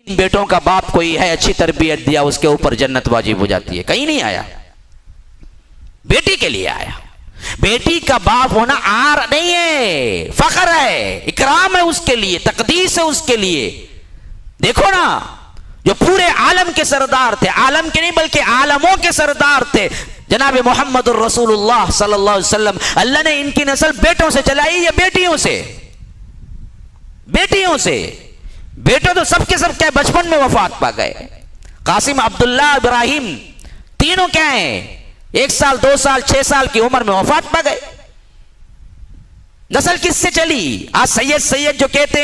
बेटों का बाप कोई है, अच्छी तरबियत दिया, उसके ऊपर जन्नत वाजिब हो जाती है। कहीं नहीं आया, बेटी के लिए आया। बेटी का बाप होना आर नहीं है, फख्र है, इकराम है उसके लिए, तकदीस है उसके लिए। देखो ना, जो पूरे आलम के सरदार थे, आलम के नहीं बल्कि आलमों के सरदार थे, जनाब मोहम्मद रसूलुल्लाह सल्लल्लाहु अलैहि वसल्लम, अल्लाह ने इनकी नस्ल बेटों से चलाई या बेटियों से? बेटियों से। बेटो तो सबके सब क्या बचपन में वफात पा गए। कासिम, अब्दुल्ला, इब्राहिम, तीनों क्या हैं, 1 साल 2 साल 6 साल की उम्र में वफात पा गए। नस्ल किससे चली? आज सैयद सैयद जो कहते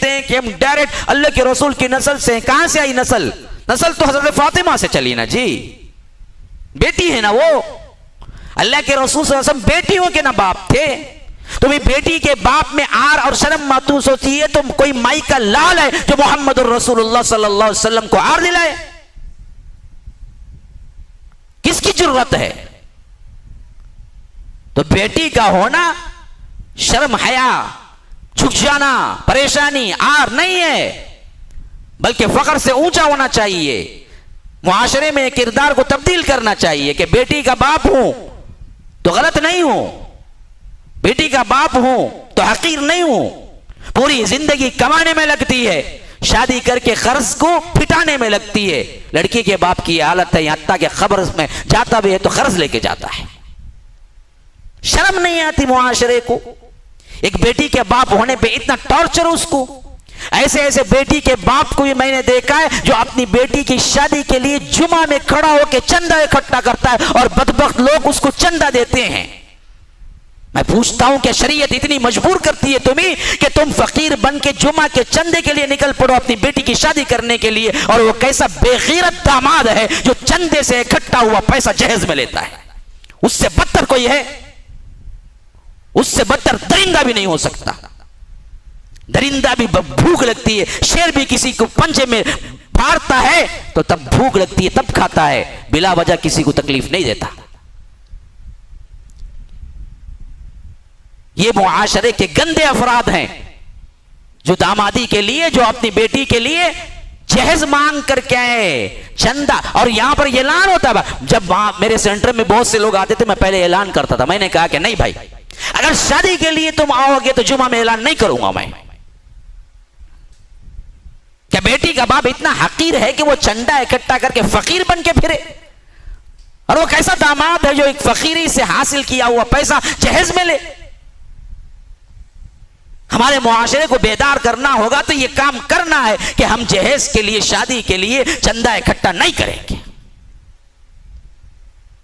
हैं कि हम डायरेक्ट अल्लाह के रसूल की नस्ल से। कहां से आई नस्ल? नस्ल तो हजरत फातिमा से चली ना जी, बेटी है ना वो। अल्लाह के रसूल सल्लल्लाहु अलैहि वसल्लम बेटियों के ना बाप थे। तुम्हें बेटी के बाप में आर और शर्म महसूस होती है तो कोई माई का लाल है जो मोहम्मद रसूलुल्लाह सल्लल्लाहु अलैहि वसल्लम को आर दिलाए? किसकी जरूरत है? तो बेटी का होना शर्म, हया, झुक जाना, परेशानी, आर नहीं है, बल्कि फख्र से ऊंचा होना चाहिए। मुआशरे में किरदार को तब्दील करना चाहिए कि बेटी का बाप हूं तो गलत नहीं हूं, बेटी का बाप हूं तो हकीर नहीं हूं। पूरी जिंदगी कमाने में लगती है, शादी करके कर्ज को फिटाने में लगती है। लड़की के बाप की हालत है, यहां तक कि खबर में जाता भी है तो कर्ज लेके जाता है। शर्म नहीं आती मुआशरे को? एक बेटी के बाप होने पे इतना टॉर्चर उसको। ऐसे ऐसे बेटी के बाप को भी मैंने देखा है जो अपनी बेटी की शादी के लिए जुमा में खड़ा होकर चंदा इकट्ठा करता है और बदबख्त लोग उसको चंदा देते हैं। मैं पूछता हूं कि शरीयत इतनी मजबूर करती है तुम्हें कि तुम फकीर बन के जुमा के चंदे के लिए निकल पड़ो अपनी बेटी की शादी करने के लिए? और वो कैसा बेगैरत दामाद है जो चंदे से इकट्ठा हुआ पैसा जहेज में लेता है। उससे बदतर कोई है? उससे बदतर दरिंदा भी नहीं हो सकता। दरिंदा भी भूख लगती है, शेर भी किसी को पंजे में फाड़ता है तो तब भूख लगती है, तब खाता है, बिला वजह किसी को तकलीफ नहीं देता। ये मुआशरे के गंदे अफराद हैं जो दामादी के लिए, जो अपनी बेटी के लिए जहेज मांग करके आए, चंदा। और यहां पर ऐलान होता है। जब वहां मेरे सेंटर में बहुत से लोग आते थे, मैं पहले ऐलान करता था। मैंने कहा कि नहीं भाई, अगर शादी के लिए तुम आओगे तो जुमा में ऐलान नहीं करूंगा मैं। क्या बेटी का बाप इतना हकीर है कि वो चंदा इकट्ठा करके फकीर बन के फिरे? और वो कैसा दामाद है जो एक फकीरी से हासिल किया हुआ पैसा जहेज में ले? हमारे मुआशरे को बेदार करना होगा तो ये काम करना है कि हम जहेज के लिए, शादी के लिए चंदा इकट्ठा नहीं करेंगे।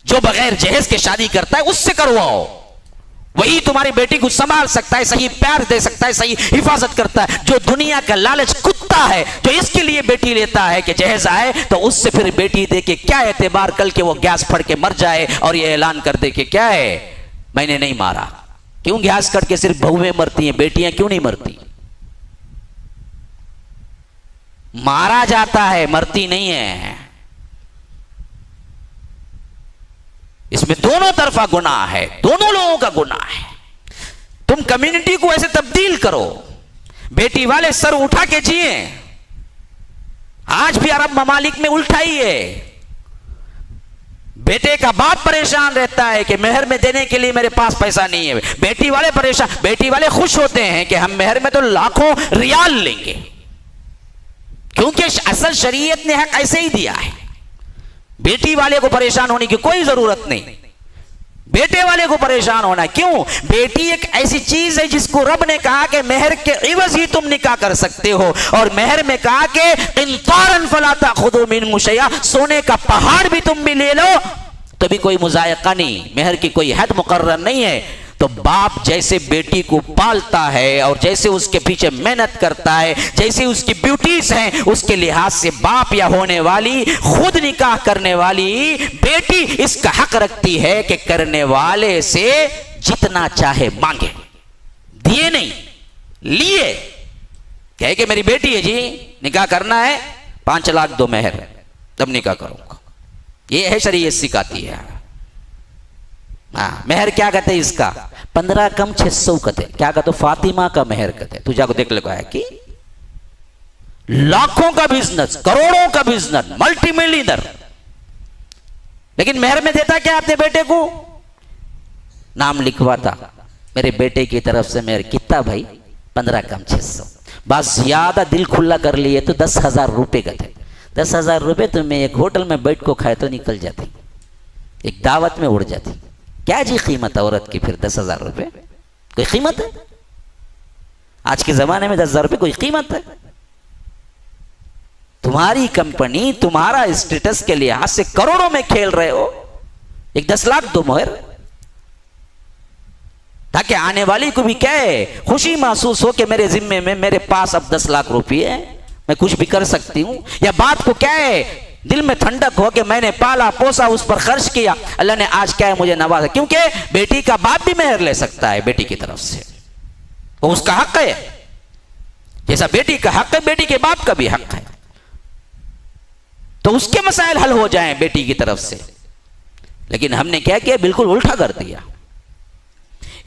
जो बगैर जहेज के शादी करता है उससे करवाओ, वही तुम्हारी बेटी को संभाल सकता है, सही प्यार दे सकता है, सही हिफाजत करता है। जो दुनिया का लालच कुत्ता है जो इसके लिए बेटी लेता है कि जहेज आए, तो उससे फिर बेटी दे के क्या एतबार, कल के वो गैस फड़ के मर जाए और ये ऐलान कर दे कि क्या है, मैंने नहीं मारा। क्यों गैस कट के सिर्फ बहुएं मरती हैं, बेटियां क्यों नहीं मरती? मारा जाता है, मरती नहीं है। इसमें दोनों तरफा गुनाह है, दोनों लोगों का गुनाह है। तुम कम्युनिटी को ऐसे तब्दील करो, बेटी वाले सर उठा के जिए। आज भी अरब ममालिक में उल्टा ही है। बेटे का बाप परेशान रहता है कि मेहर में देने के लिए मेरे पास पैसा नहीं है। बेटी वाले परेशान, बेटी वाले खुश होते हैं कि हम मेहर में तो लाखों रियाल लेंगे, क्योंकि असल शरीयत ने हक ऐसे ही दिया है। बेटी वाले को परेशान होने की कोई जरूरत नहीं, बेटे वाले को परेशान होना क्यों? बेटी एक ऐसी चीज है जिसको रब ने कहा कि मेहर के इवज ही तुम निकाह कर सकते हो, और मेहर में कहा कि इंतारन फला ताखुदू मिन्हु शैया, सोने का पहाड़ भी तुम भी ले लो तो भी कोई मुजायका नहीं, मेहर की कोई हद मुकर्रर नहीं है। तो बाप जैसे बेटी को पालता है और जैसे उसके पीछे मेहनत करता है, जैसे उसकी ब्यूटीज हैं, उसके लिहाज से बाप या होने वाली, खुद निकाह करने वाली बेटी इसका हक रखती है कि करने वाले से जितना चाहे मांगे, दिए नहीं लिए। कहे कि मेरी बेटी है जी, निकाह करना है, 5 लाख दो मेहर, तब निकाह करूंगा। ये है शरीयत सिखाती है। हाँ, मेहर क्या कहते हैं इसका? 15 कम 600 कहते। क्या कहते? फातिमा का मेहर कहते। तू जाको देख लगा है कि लाखों का बिजनेस, करोड़ों का बिजनेस, मल्टी मिलियनर, लेकिन मेहर में देता क्या अपने बेटे को? नाम लिखवाता, मेरे बेटे की तरफ से मेहर कितना भाई? 15 कम 600। बस ज्यादा दिल खुला कर लिए तो 10,000 रुपए का थे। 10,000 रुपए तो मैं एक होटल में बैठ को खाए तो निकल जाती, एक दावत में उड़ जाती। क्या जी कीमत औरत की फिर 10,000 रुपए? कोई कीमत है? आज के जमाने में 10,000 रुपए कोई कीमत है? तुम्हारी कंपनी तुम्हारा स्टेटस के लिहाज से करोड़ों में खेल रहे हो, एक 10 लाख दो मोहर, ताकि आने वाली को भी कहे, खुशी महसूस हो कि मेरे जिम्मे में, मेरे पास अब 10 लाख रुपये है, मैं कुछ भी कर सकती हूं। या बात को कहे, दिल में ठंडक हो कि मैंने पाला पोसा, उस पर खर्च किया, अल्लाह ने आज क्या है मुझे नवाजा। क्योंकि बेटी का बाप भी मेहर ले सकता है बेटी की तरफ से, वो उसका हक है। जैसा बेटी का हक है, बेटी के बाप का भी हक है। तो उसके मसाइल हल हो जाएं बेटी की तरफ से। लेकिन हमने क्या किया? बिल्कुल उल्टा कर दिया।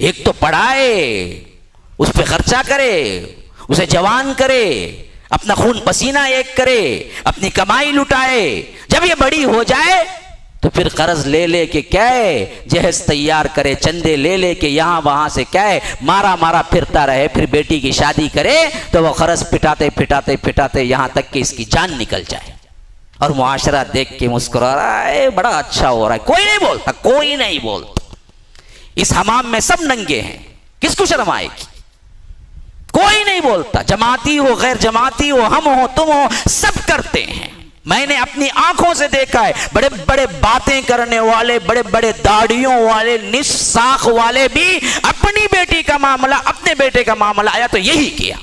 एक तो पढ़ाए, उस पर खर्चा करे, उसे जवान करे, अपना खून पसीना एक करे, अपनी कमाई लुटाए। जब ये बड़ी हो जाए तो फिर कर्ज ले ले के क्या है, जहेज तैयार करे, चंदे ले ले के यहां वहां से क्या है मारा मारा फिरता रहे। फिर बेटी की शादी करे तो वो कर्ज पिटाते पिटाते पिटाते यहां तक कि इसकी जान निकल जाए। और मुआशरा देख के मुस्कुरा रहा है, बड़ा अच्छा हो रहा है, कोई नहीं बोलता, कोई नहीं बोलता। इस हमाम में सब नंगे हैं, किसको शर्म आएगी? कोई नहीं बोलता। जमाती हो, गैर जमाती हो, हम हो, तुम हो, सब करते हैं। मैंने अपनी आंखों से देखा है, बड़े बड़े बातें करने वाले, बड़े बड़े दाढ़ियों वाले, निस्साख वाले भी अपनी बेटी का मामला, अपने बेटे का मामला आया तो यही किया।